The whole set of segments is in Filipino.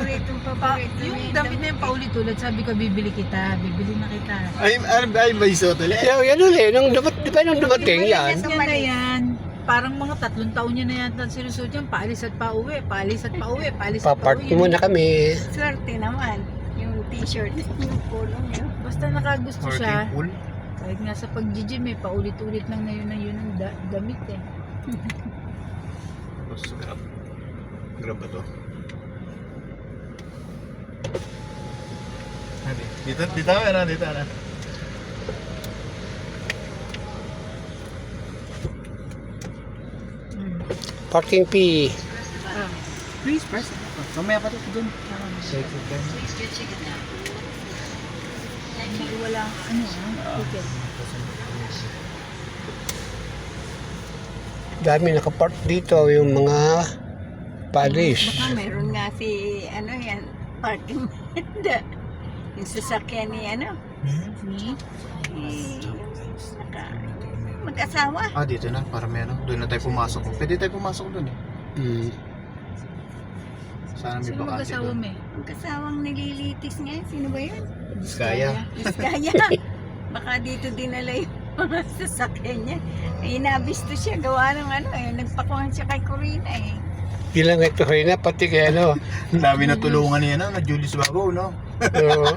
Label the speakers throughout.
Speaker 1: Paborito
Speaker 2: Yung
Speaker 1: niya
Speaker 2: damit na yung paulit-ulit, sabi ko bibili kita, bibili na kita.
Speaker 3: Ay, may suot ulit.
Speaker 4: Yan ulit, di ba nung dumating yan?
Speaker 2: Yan na yan. Parang mga 3 taon niya na yata sinusuot yan, paalis at pauwi, paalis at pauwi, paalis at
Speaker 4: Papark
Speaker 2: pauwi.
Speaker 4: muna kami.
Speaker 1: Swerte naman. Yung t-shirt, yung polo niya.
Speaker 2: Basta nakagusto siya,
Speaker 3: Pool.
Speaker 2: kahit nga sa pag-gym paulit-ulit lang na yun ang damit eh.
Speaker 3: Tapos grab. Grab ba to? Dito na.
Speaker 4: Parking fee.
Speaker 3: Please press. Mamaya pa to doon.
Speaker 2: Hindi wala ticket.
Speaker 4: Dami nakapark dito yung mga palis.
Speaker 1: Baka meron nga si, yan, parking. Yung sasakyan ni,
Speaker 2: Ni?
Speaker 1: mag-asawa.
Speaker 3: Dito na. Para may Doon na tayo pumasok. Pwede tayo pumasok doon eh. Sana may
Speaker 2: Sino
Speaker 3: bakante
Speaker 2: mag-asawa
Speaker 3: doon.
Speaker 2: me?
Speaker 1: Mag-asawang nililitis nga. Sino ba yun?
Speaker 3: Skaya.
Speaker 1: Kaya, baka dito dinala yung mga sasakyan niya. Inabisto siya, gawa ng nagpakuhan siya kay Corina eh.
Speaker 4: Bilang ito na pati kay
Speaker 3: Ang dami na tulungan niya na Julius Babaw, no?
Speaker 4: Oo.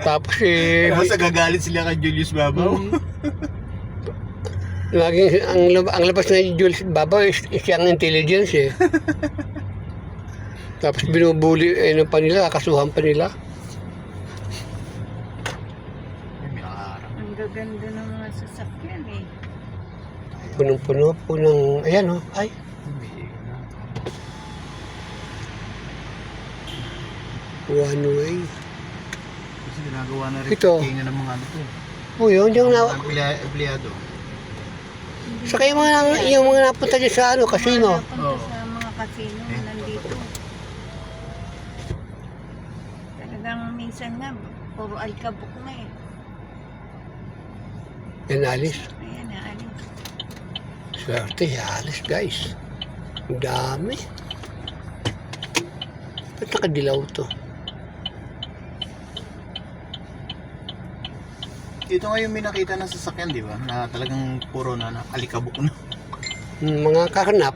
Speaker 4: Tapos
Speaker 3: Tapos nagagalit sila kay Julius Babaw.
Speaker 4: laging ang labas na Jules Babaw is siyang intelligence eh. Tapos binubuli pa nila, kakasuhan pa nila.
Speaker 3: May araw.
Speaker 1: Ang gaganda ng mga sasakyan eh.
Speaker 4: Punong-puno po ng, ayan oh, ay. One way.
Speaker 3: Kasi ginagawa na rin
Speaker 4: Ito.
Speaker 3: tingin ng mga to.
Speaker 4: Oh, yun yung
Speaker 3: Empleyado.
Speaker 4: saka yung mga napunta dyan sa casino.
Speaker 1: Punta sa mga casino nandito. Talagang minsan nga, puro alkabok na eh.
Speaker 4: Yan alis.
Speaker 1: Ayan na,
Speaker 4: Swerte, alis guys. Ang dami. Ba't nakadilaw to?
Speaker 3: Dito nga yung may nakita ng sasakyan, di ba? Na talagang puro na alikabok na.
Speaker 4: Mga kakanap.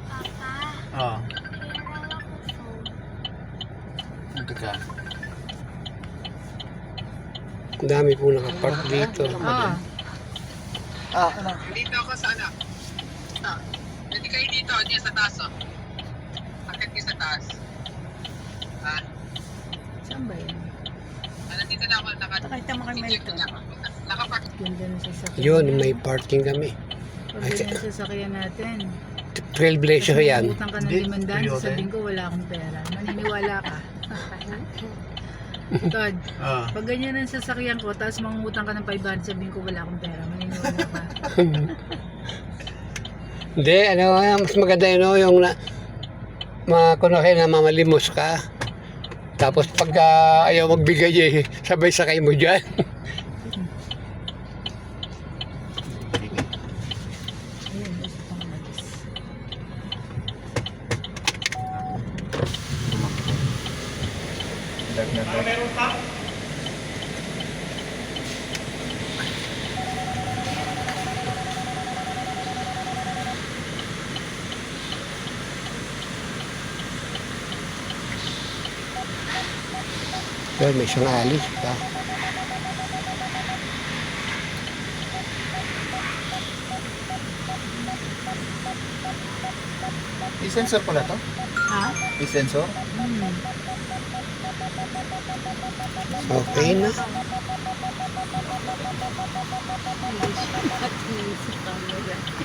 Speaker 3: Oo. Ito ka.
Speaker 4: Ang dami po nakapark dito.
Speaker 3: Ano?
Speaker 5: Dito ako sa ano? Pwede kayo dito, diyan sa taas oh. Akit kayo sa taas.
Speaker 2: Saan ba yan?
Speaker 5: Nandito na ako,
Speaker 1: Pakita mo kay Melton.
Speaker 5: nakapark.
Speaker 2: Ganda ng sasakyan.
Speaker 4: Yun, may parking kami.
Speaker 2: Ganda ng sasakyan natin.
Speaker 4: Trailblazer yan.
Speaker 2: Utang ka ng
Speaker 3: Hindi,
Speaker 2: 500,
Speaker 3: Toyota.
Speaker 2: sasabihin ko wala akong pera. Maniniwala ka. Todd, pag ganyan ang sasakyan ko, tapos mangungutang ka ng 500, sabihin ko wala akong pera. Maniniwala ka.
Speaker 4: Hindi, mas maganda yun, yung kunwari na mamalimos ka. Tapos pag ayaw magbigay, sabay sakay mo dyan.
Speaker 2: Ayun, gusto pang nagis.
Speaker 3: Meron pa?
Speaker 4: Yun, may isang alis pa.
Speaker 3: I-sensor pala to?
Speaker 2: Ha?
Speaker 3: I-sensor?
Speaker 4: Okay na.
Speaker 1: At sa camera.